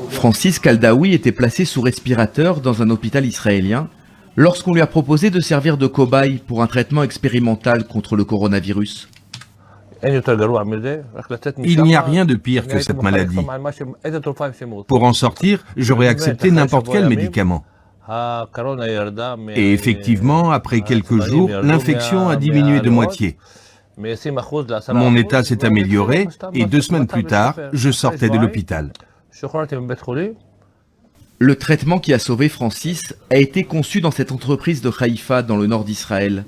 Francis Kaldaoui était placé sous respirateur dans un hôpital israélien lorsqu'on lui a proposé de servir de cobaye pour un traitement expérimental contre le coronavirus. Il n'y a rien de pire que cette maladie. Pour en sortir, j'aurais accepté n'importe quel médicament. Et effectivement, après quelques jours, l'infection a diminué de moitié. Mon état s'est amélioré et 2 semaines plus tard, je sortais de l'hôpital. Le traitement qui a sauvé Francis a été conçu dans cette entreprise de Haïfa dans le nord d'Israël.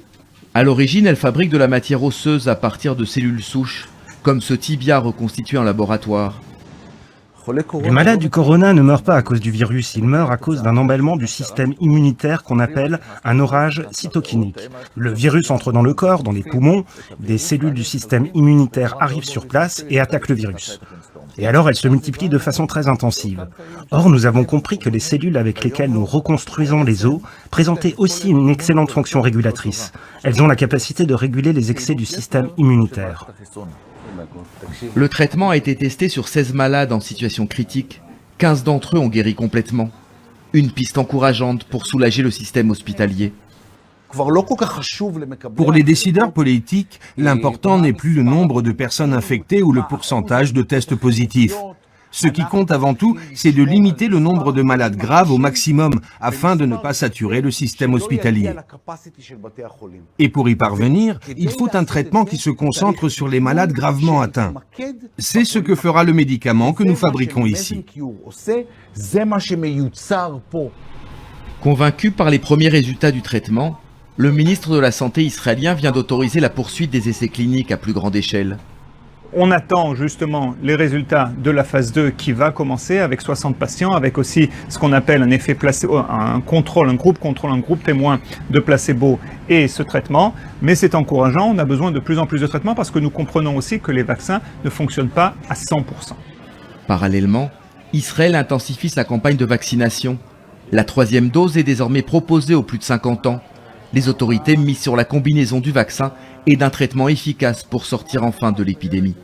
À l'origine, elle fabrique de la matière osseuse à partir de cellules souches, comme ce tibia reconstitué en laboratoire. Les malades du corona ne meurent pas à cause du virus, ils meurent à cause d'un emballement du système immunitaire qu'on appelle un orage cytokinique. Le virus entre dans le corps, dans les poumons, des cellules du système immunitaire arrivent sur place et attaquent le virus. Et alors elles se multiplient de façon très intensive. Or, nous avons compris que les cellules avec lesquelles nous reconstruisons les os présentaient aussi une excellente fonction régulatrice. Elles ont la capacité de réguler les excès du système immunitaire. Le traitement a été testé sur 16 malades en situation critique. 15 d'entre eux ont guéri complètement. Une piste encourageante pour soulager le système hospitalier. Pour les décideurs politiques, l'important n'est plus le nombre de personnes infectées ou le pourcentage de tests positifs. Ce qui compte avant tout, c'est de limiter le nombre de malades graves au maximum afin de ne pas saturer le système hospitalier. Et pour y parvenir, il faut un traitement qui se concentre sur les malades gravement atteints. C'est ce que fera le médicament que nous fabriquons ici. Convaincu par les premiers résultats du traitement, le ministre de la Santé israélien vient d'autoriser la poursuite des essais cliniques à plus grande échelle. On attend justement les résultats de la phase 2 qui va commencer avec 60 patients, avec aussi ce qu'on appelle un effet placebo, un groupe témoin de placebo et ce traitement. Mais c'est encourageant, on a besoin de plus en plus de traitements parce que nous comprenons aussi que les vaccins ne fonctionnent pas à 100%. Parallèlement, Israël intensifie sa campagne de vaccination. La 3e dose est désormais proposée aux plus de 50 ans. Les autorités misent sur la combinaison du vaccin et d'un traitement efficace pour sortir enfin de l'épidémie.